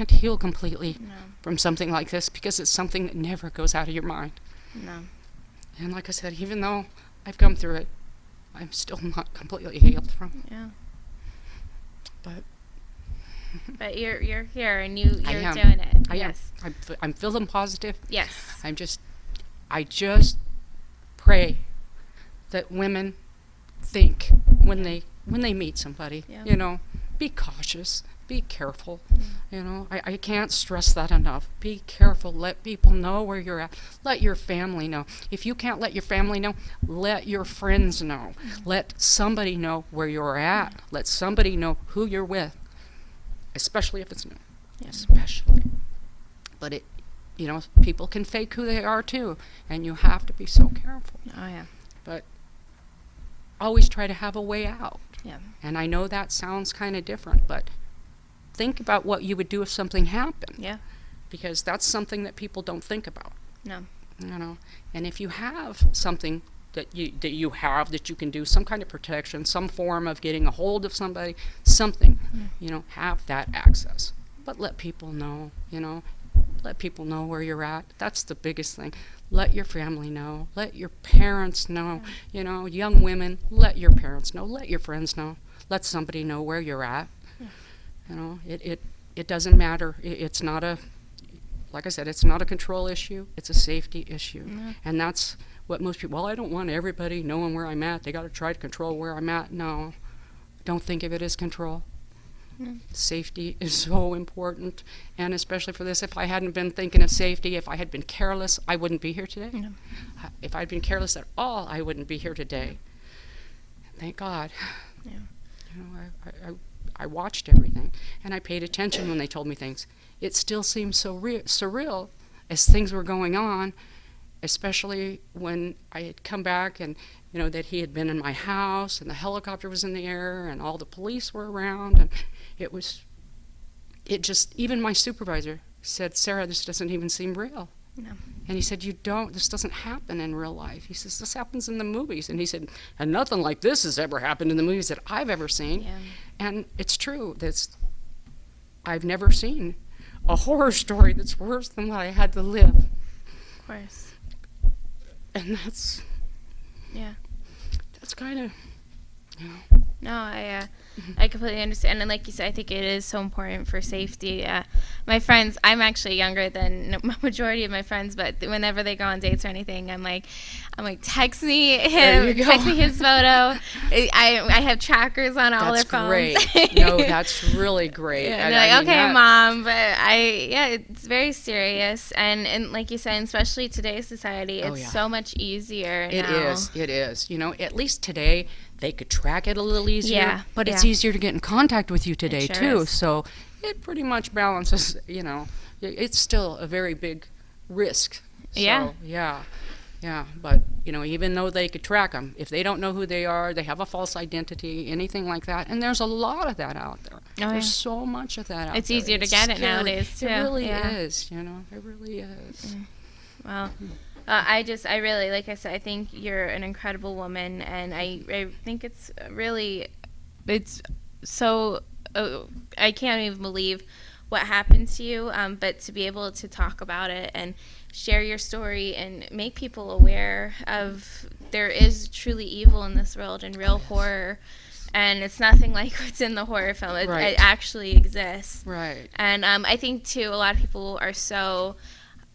heal completely from something like this, because it's something that never goes out of your mind. No. And like I said, even though I've come through it, I'm still not completely healed from it. Yeah. But But you're here and you're I am. doing it. I Yes. am. I'm feeling positive. Yes. I just pray that women think when they meet somebody, Yeah. Be cautious, be careful. I can't stress that enough. Be careful. Let people know where you're at. Let your family know. If you can't let your family know, let your friends know. Let somebody know where you're at. Let somebody know who you're with, especially if it's new. Yeah. Especially. But people can fake who they are too, and you have to be so careful. Oh yeah. But always try to have a way out. Yeah. And I know that sounds kind of different, but think about what you would do if something happened. Yeah. Because that's something that people don't think about. No. And if you have something that you can do, some kind of protection, some form of getting a hold of somebody, something, have that access. But let people know, let people know where you're at. That's the biggest thing. Let your family know. Let your parents know. Young women, let your parents know. Let your friends know. Let somebody know where you're at. It doesn't matter. It's not like I said, it's not a control issue. It's a safety issue. And that's what most people, well, I don't want everybody knowing where I'm at. They got to try to control where I'm at. No, don't think of it as control. Safety is so important, and especially for this, if I hadn't been thinking of safety, if I had been careless, I wouldn't be here today. No. If I'd been careless at all, I wouldn't be here today. Thank God. Yeah. I watched everything, and I paid attention when they told me things. It still seemed so surreal as things were going on, especially when I had come back and that he had been in my house and the helicopter was in the air and all the police were around, and even my supervisor said, Sarah, this doesn't even seem real. No. And he said, this doesn't happen in real life. He says, this happens in the movies. And he said, and nothing like this has ever happened in the movies that I've ever seen. Yeah. And it's true. I've never seen a horror story that's worse than what I had to live. Of course. And that's kind of, No, I completely understand, and like you said, I think it is so important for safety. My friends, I'm actually younger than majority of my friends, but whenever they go on dates or anything, I'm like, text me him, text me his photo. I have trackers on all their phones. That's great. No, that's really great. Yeah, and they're like, okay, Mom, but it's very serious, and like you said, especially today's society, it's so much easier now. It is. At least today, they could track it a little easier, but it's easier to get in contact with you today, too. Is. So it pretty much balances, it's still a very big risk. So, yeah. But, even though they could track them, if they don't know who they are, they have a false identity, anything like that. And there's a lot of that out there. There's so much of that out there. It's easier to get it nowadays, too. It really is, it really is. Well, I really, like I said, I think you're an incredible woman, and I think it's so, I can't even believe what happened to you, but to be able to talk about it and share your story and make people aware of there is truly evil in this world and real horror, and it's nothing like what's in the horror film. It actually exists. Right. And I think, too, a lot of people are so...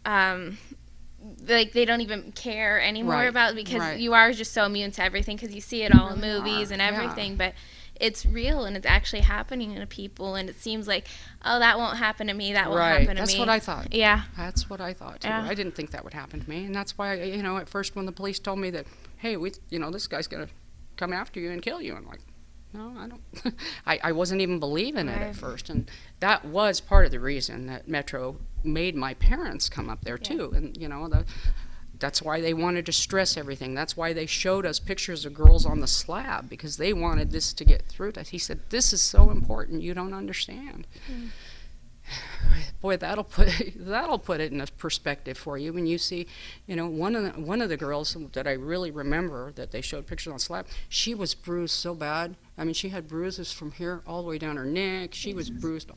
they don't even care anymore about it, because you are just so immune to everything, because you see it all in movies and everything, but it's real and it's actually happening to people, and it seems like, oh, that won't happen to me, that won't happen to me. That's what I thought. Yeah. That's what I thought, too. Yeah. I didn't think that would happen to me, and that's why, at first when the police told me that, hey, this guy's going to come after you and kill you, I'm like, no, I don't. I wasn't even believing it at first, and that was part of the reason that Metro made my parents come up there, too, and, that's why they wanted to stress everything. That's why they showed us pictures of girls on the slab, because they wanted this to get through to us. He said, this is so important, you don't understand. boy, that'll put it in a perspective for you when you see, one of the girls that I really remember that they showed pictures on Slap. She was bruised so bad. I mean, she had bruises from here all the way down her neck. She was bruised.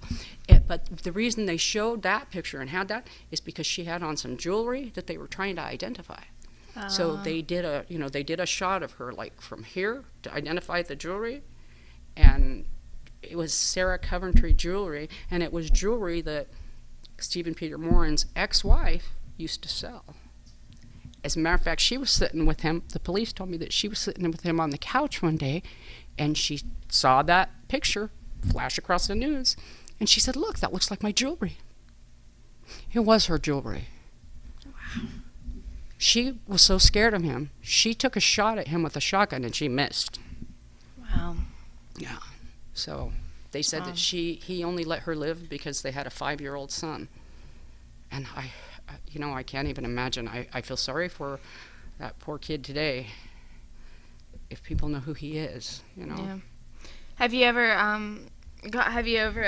But the reason they showed that picture and had that is because she had on some jewelry that they were trying to identify. So they did a shot of her like from here to identify the jewelry, and it was Sarah Coventry jewelry, and it was jewelry that Stephen Peter Moran's ex-wife used to sell. As a matter of fact, she was sitting with him. The police told me that she was sitting with him on the couch one day, and she saw that picture flash across the news, and she said, "Look, that looks like my jewelry." It was her jewelry. Wow. She was so scared of him. She took a shot at him with a shotgun, and she missed. Wow. Yeah. So they said that he only let her live because they had a 5-year-old son. And I can't even imagine. I feel sorry for that poor kid today. If people know who he is, Yeah. Have you ever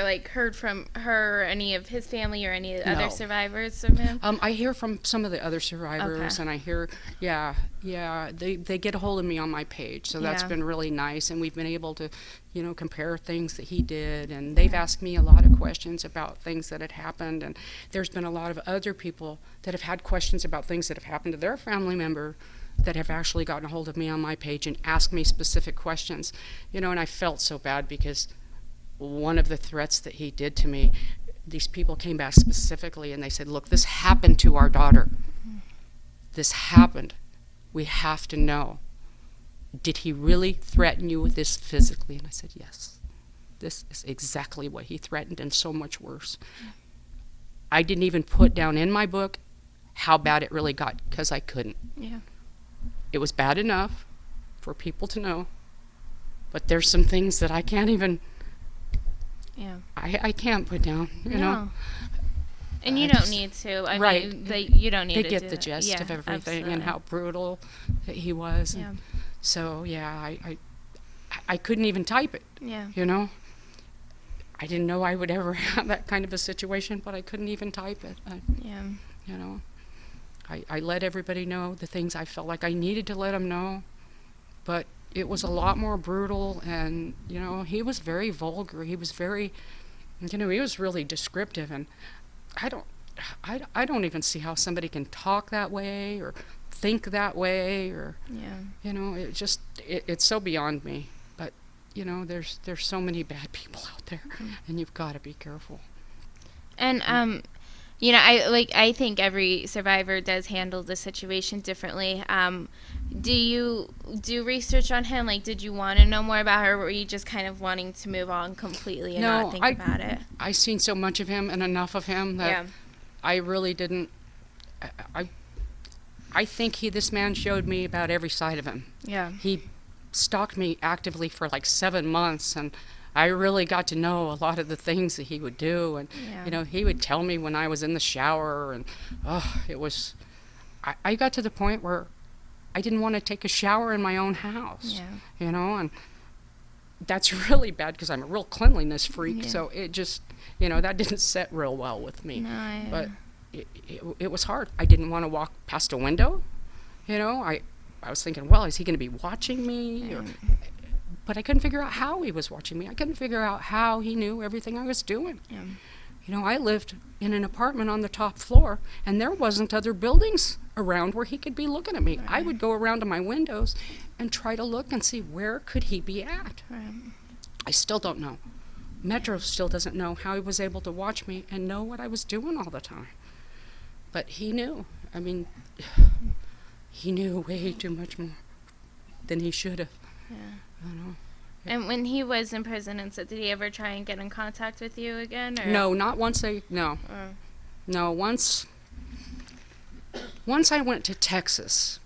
like heard from her or any of his family or any No. other survivors of him? I hear from some of the other survivors, Okay. and I hear, they get a hold of me on my page, so that's Yeah. been really nice, and we've been able to, compare things that he did, and they've asked me a lot of questions about things that had happened, and there's been a lot of other people that have had questions about things that have happened to their family member that have actually gotten a hold of me on my page and asked me specific questions, and I felt so bad because one of the threats that he did to me, these people came back specifically and they said, "Look, this happened to our daughter. This happened. We have to know. Did he really threaten you with this physically?" And I said, "Yes. This is exactly what he threatened, and so much worse." I didn't even put down in my book how bad it really got because I couldn't. Yeah. It was bad enough for people to know, but there's some things that I can't even... Yeah. I can't put down, No. And you I don't just- need to. I right. mean, you don't need They to get do the that. gist Yeah, of everything absolutely. and how brutal that he was. Yeah. And so, I couldn't even type it, Yeah. I didn't know I would ever have that kind of a situation, but I couldn't even type it. Yeah. I let everybody know the things I felt like I needed to let them know, but it was a lot more brutal, and, he was very vulgar. He was very, he was really descriptive, and I don't even see how somebody can talk that way or think that way, or, it's so beyond me. But, there's so many bad people out there, and you've got to be careful. And I think every survivor does handle the situation differently. Do you do research on him? Like, did you want to know more about her, or were you just kind of wanting to move on completely and not think about it? I've seen so much of him and enough of him that I really didn't. I think this man showed me about every side of him. Yeah. He stalked me actively for like 7 months, and I really got to know a lot of the things that he would do, and he would tell me when I was in the shower, and it was. I got to the point where I didn't want to take a shower in my own house. And that's really bad because I'm a real cleanliness freak. So it just, that didn't sit real well with me. No, but it was hard. I didn't want to walk past a window. I was thinking, well, is he going to be watching me? But I couldn't figure out how he was watching me. I couldn't figure out how he knew everything I was doing. I lived in an apartment on the top floor, and there wasn't other buildings around where he could be looking at me. I would go around to my windows and try to look and see where could he be at. I still don't know. Metro still doesn't know how he was able to watch me and know what I was doing all the time. But he knew. I mean, he knew way too much more than he should have. And when he was in prison and stuff, did he ever try and get in contact with you again? Or? No, not once. No, once I went to Texas,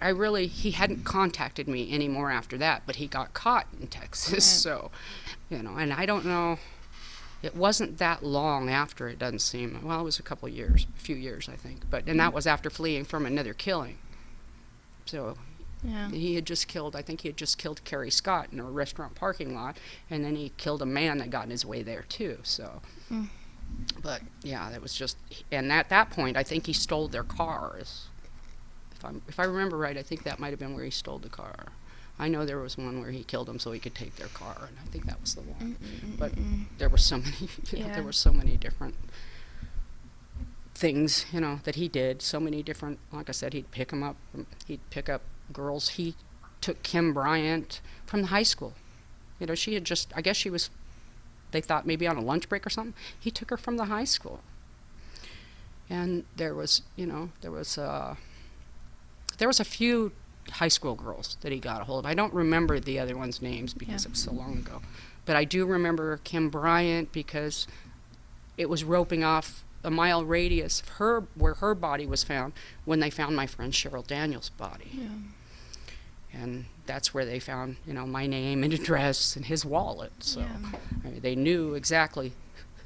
he hadn't contacted me anymore after that, but he got caught in Texas. So, and I don't know, it wasn't that long after, it doesn't seem. Well, it was a few years, I think. And that was after fleeing from another killing. So he had just killed Carrie Scott in a restaurant parking lot, and then he killed a man that got in his way there too. So, But yeah, that was just, and at that point, I think he stole their cars. If I remember right, I think that might have been where he stole the car. I know there was one where he killed them so he could take their car, and I think that was the one. But there were so many, there were so many different things, that he did. So many different, like I said, he'd pick them up. He'd pick up girls. He took Kim Bryant from the high school. She had just, I guess she was, they thought maybe on a lunch break or something. He took her from the high school. And there was a few high school girls that he got a hold of. I don't remember the other ones' names because it was so long ago. But I do remember Kim Bryant because it was roping off a mile radius of her, where her body was found, when they found my friend Cheryl Daniels' body. Yeah. And that's where they found, my name and address and his wallet. So I mean, they knew exactly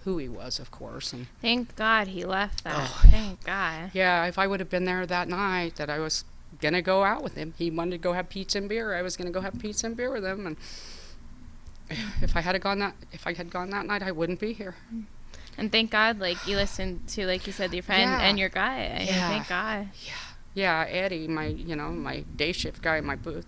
who he was, of course. And thank God he left that. Oh, thank God. Yeah, if I would have been there that night that I was going to go out with him, he wanted to go have pizza and beer, I was going to go have pizza and beer with him. And if I had gone that night, I wouldn't be here. And thank God, you listened to, like you said, your friend and your guy. Thank God. Yeah, Eddie, my day shift guy in my booth.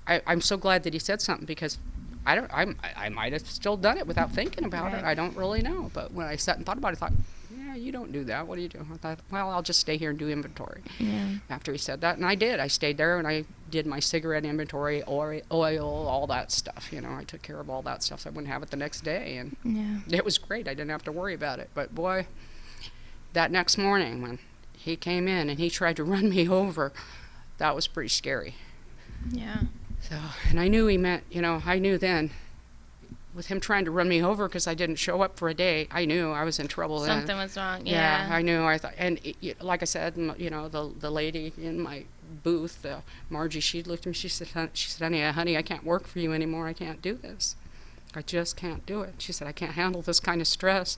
I'm so glad that he said something, because I might have still done it without thinking about it. I don't really know. But when I sat and thought about it, I thought, yeah, you don't do that. What do you do? I thought, well, I'll just stay here and do inventory. Yeah. After he said that, and I did. I stayed there and I did my cigarette inventory, oil, all that stuff. I took care of all that stuff so I wouldn't have it the next day. And it was great. I didn't have to worry about it. But boy, that next morning when he came in and he tried to run me over, that was pretty scary. Yeah. So, and I knew he meant, I knew then, with him trying to run me over because I didn't show up for a day, I knew I was in trouble then. Something was wrong, yeah. I knew, I thought, and like I said, the lady in my booth, Margie, she looked at me, she said, honey, I can't work for you anymore, I can't do this. I just can't do it. She said, I can't handle this kind of stress.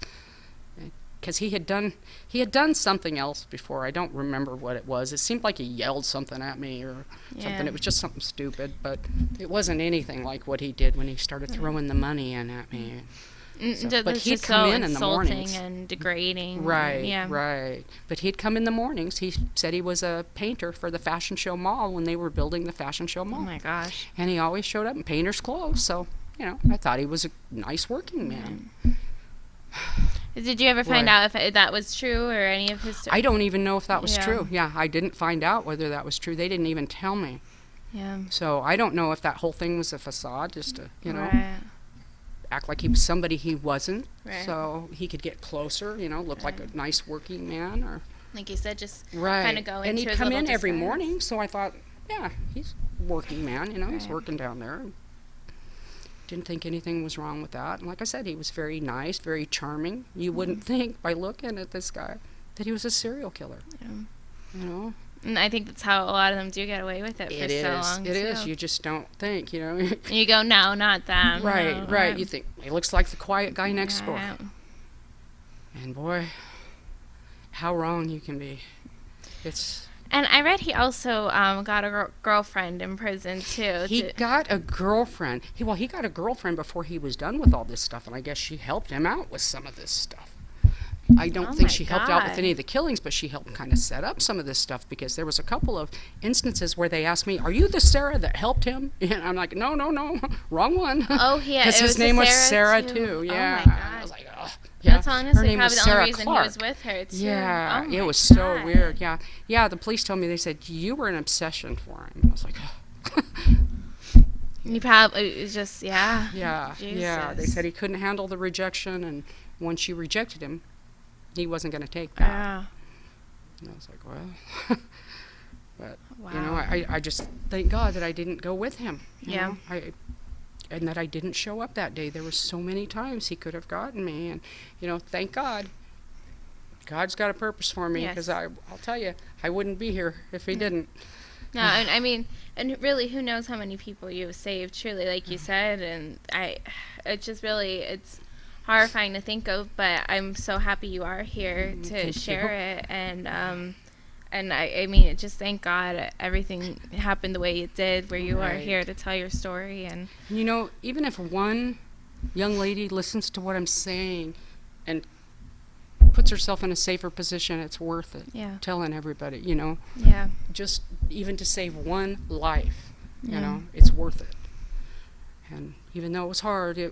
Because he had done something else before. I don't remember what it was. It seemed like he yelled something at me or something. It was just something stupid, but it wasn't anything like what he did when he started throwing the money in at me. So, but he'd come in the mornings. And degrading. Right, right. But he'd come in the mornings. He said he was a painter for the Fashion Show Mall when they were building the Fashion Show Mall. Oh my gosh. And he always showed up in painter's clothes. So, I thought he was a nice working man. Did you ever find out if that was true or any of his... I don't even know if that was true. Yeah, I didn't find out whether that was true. They didn't even tell me. Yeah. So I don't know if that whole thing was a facade, just to, act like he was somebody he wasn't. Right. So he could get closer, look like a nice working man. Or like you said, just kind of go into his little And he'd come in every morning, so I thought, yeah, he's a working man, he's working down there. Didn't think anything was wrong with that. And like I said, he was very nice, very charming. You wouldn't think by looking at this guy that he was a serial killer. Yeah. And I think that's how a lot of them do get away with it for so long. It is. You just don't think, You go, no, not them. Right, right. You think, he looks like the quiet guy next door. And boy, how wrong you can be. And I read he also got a girlfriend in prison, too. He got a girlfriend. He got a girlfriend before he was done with all this stuff, and I guess she helped him out with some of this stuff. I don't think she helped out with any of the killings, but she helped kind of set up some of this stuff, because there was a couple of instances where they asked me, are you the Sarah that helped him? And I'm like, no, wrong one. Oh, yeah. Because his name was Sarah, too. Yeah. Oh, my God. I was like, oh. Yeah. That's honestly probably the only reason Clark. he was with her, too. Yeah, oh it was God. so weird. Yeah, yeah. The police told me, they said you were an obsession for him. I was like, oh. He probably it was just Yeah, Jesus. yeah. They said he couldn't handle the rejection, and once she rejected him, he wasn't going to take that. Yeah. And I was like, well, but I just thank God that I didn't go with him. You know? And that I didn't show up that day. There were so many times he could have gotten me, and thank God. God's got a purpose for me, because I'll tell you, I wouldn't be here if he didn't. No, and I mean, and really, who knows how many people you've saved, truly, like you said, and it's just really, it's horrifying to think of, but I'm so happy you are here to share it, and I mean, just thank God everything happened the way it did, where you are here to tell your story. And even if one young lady listens to what I'm saying and puts herself in a safer position, it's worth it. Yeah. Telling everybody, you know, Yeah. just even to save one life, you Yeah. know, it's worth it. And even though it was hard,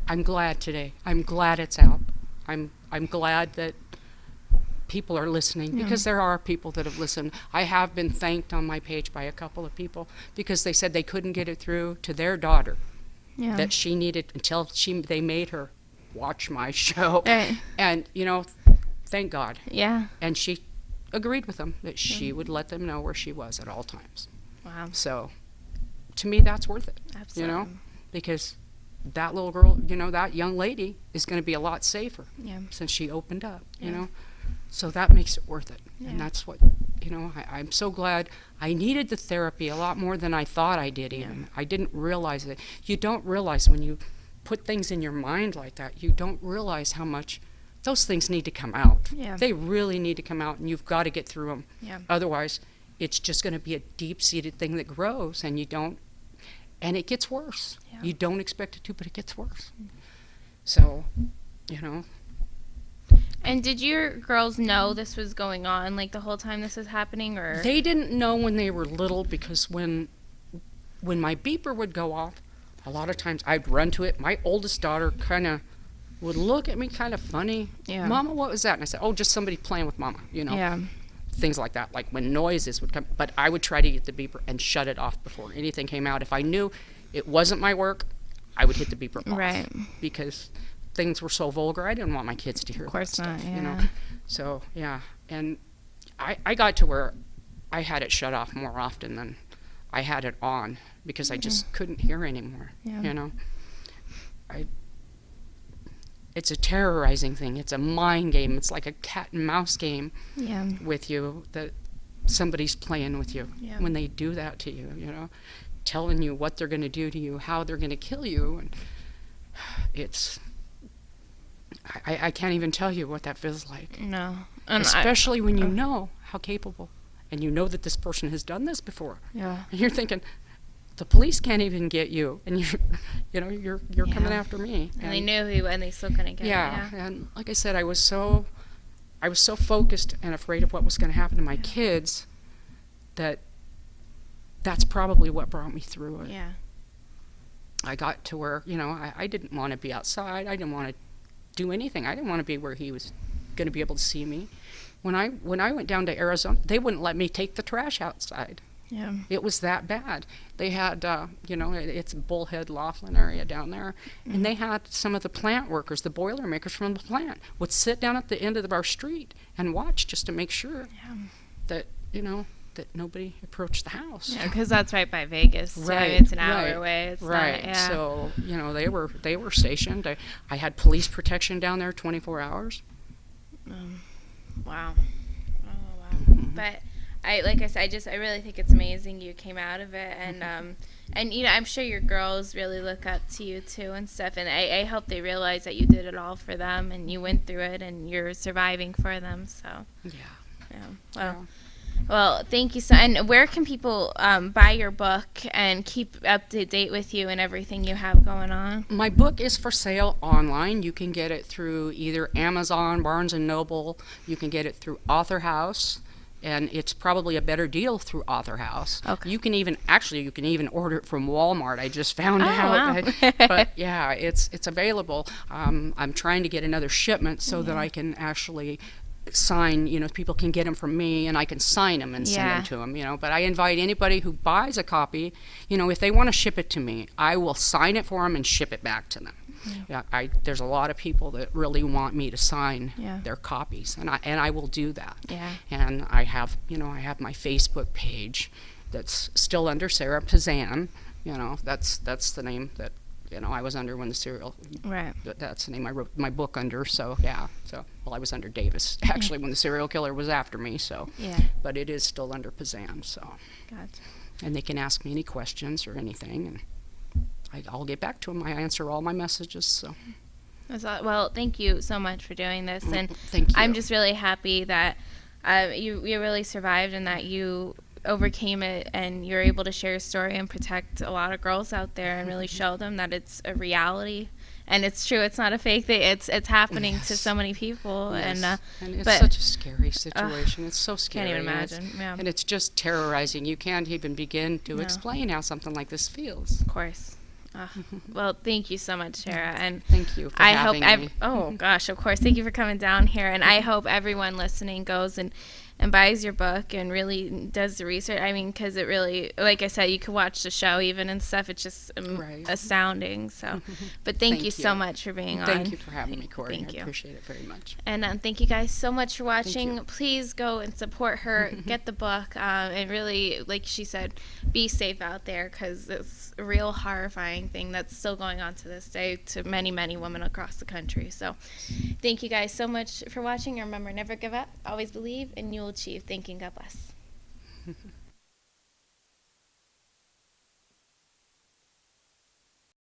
I'm glad today. I'm glad it's out. I'm glad that people are listening, because there are people that have listened. I have been thanked on my page by a couple of people because they said they couldn't get it through to their daughter, Yeah. that she needed until they made her watch my show. Right. And, you know, thank God. Yeah. And she agreed with them that she would let them know where she was at all times. Wow. So to me, that's worth it. Absolutely. You know, because that little girl, you know, that young lady is going to be a lot safer Yeah. since she opened up, you Yeah. know. So that makes it worth it. Yeah. And that's what, you know, I'm so glad. I needed the therapy a lot more than I thought I did even. I didn't realize it. You don't realize when you put things in your mind like that, you don't realize how much those things need to come out. Yeah. They really need to come out, and you've got to get through them. Yeah. Otherwise, it's just going to be a deep-seated thing that grows, and and it gets worse. Yeah. You don't expect it to, but it gets worse. So, you know, And did your girls know this was going on, like, the whole time this was happening, or? they didn't know when they were little, because when my beeper would go off, a lot of times I'd run to it. My oldest daughter kind of would look at me kind of funny. Yeah. Mama, what was that? And I said, oh, just somebody playing with Mama, you know. Yeah. Things like that, like when noises would come. But I would try to get the beeper and shut it off before anything came out. If I knew it wasn't my work, I would hit the beeper off. Right. Because things were so vulgar, I didn't want my kids to hear Of course that not, stuff, you know. yeah. So, yeah. And I got to where I had it shut off more often than I had it on, because I just couldn't hear anymore, Yeah. you know. It's a terrorizing thing. It's a mind game. It's like a cat and mouse game Yeah. with you, that somebody's playing with you Yeah. when they do that to you, you know, telling you what they're going to do to you, how they're going to kill you. And it's, I can't even tell you what that feels like, No. And especially when you know how capable, and you know that this person has done this before. Yeah. And you're thinking, the police can't even get you, and you're coming Yeah. after me. And they knew who, and they still couldn't get Yeah, it. and like I said, I was so focused and afraid of what was going to happen to my kids, that's probably what brought me through it. Yeah. I got to where, you know, I didn't want to be outside. I didn't want to do anything. I didn't want to be where he was going to be able to see me. When I went down to Arizona, they wouldn't let me take the trash outside. Yeah. It was that bad. They had, you know, it's Bullhead, Laughlin area down there, and they had some of the plant workers, the Boilermakers from the plant, would sit down at the end of our street and watch, just to make sure that, you know, that nobody approached the house. Yeah, because that's right by Vegas. Too. Right, It's an hour right, away. It's right. Not, yeah. So, you know, they were stationed. I had police protection down there 24 hours. Wow. Oh, wow. But like I said, I really think it's amazing you came out of it, and you know, I'm sure your girls really look up to you too and stuff, and I hope they realize that you did it all for them, and you went through it, and you're surviving for them. So Yeah. well, thank you. So, and where can people buy your book and keep up to date with you and everything you have going on? My book is for sale online. You can get it through either Amazon, Barnes & Noble. You can get it through Author House, and it's probably a better deal through Author House. Okay. You can even order it from Walmart. I just found Oh, out. wow. But yeah, it's available. I'm trying to get another shipment so that I can actually sign, you know, people can get them from me, and I can sign them and send them to them, you know. But I invite anybody who buys a copy, you know, if they want to ship it to me, I will sign it for them and ship it back to them. Yeah, there's a lot of people that really want me to sign their copies, and I will do that. Yeah. And I have my Facebook page that's still under Sarah Pisan. You know, that's the name that, you know, I was under when the serial. Right. That's the name I wrote my book under. So yeah. So well, I was under Davis actually when the serial killer was after me. So. Yeah. But it is still under Pisan. So. Gotcha. And they can ask me any questions or anything, and I'll get back to them. I answer all my messages. So. Well, thank you so much for doing this, and Thank you. I'm just really happy that you really survived and that you overcame it, and you're able to share your story and protect a lot of girls out there and really show them that it's a reality and it's true. It's not a fake thing. It's happening to so many people, Yes. And it's but such a scary situation. It's so scary. can't even and it's- imagine. Yeah. And it's just terrorizing. You can't even begin to No. explain how something like this feels. Of course. Well, thank you so much, Sarah, and Thank you for I hope having me. oh gosh, of course, thank you for coming down here, and I hope everyone listening goes and buys your book and really does the research. I mean, because it really, like I said, you could watch the show even and stuff. It's just Right. astounding. So, but thank Thank you so you. much for being on. Thank you for having me, Corey. Thank you. I appreciate it very much. And thank you guys so much for watching. you. Please go and support her, get the book, and really, like she said, be safe out there, because it's a real horrifying thing that's still going on to this day to many, many women across the country. So thank you guys so much for watching. And remember, never give up, always believe, and you'll achieve. Thank you, and God bless.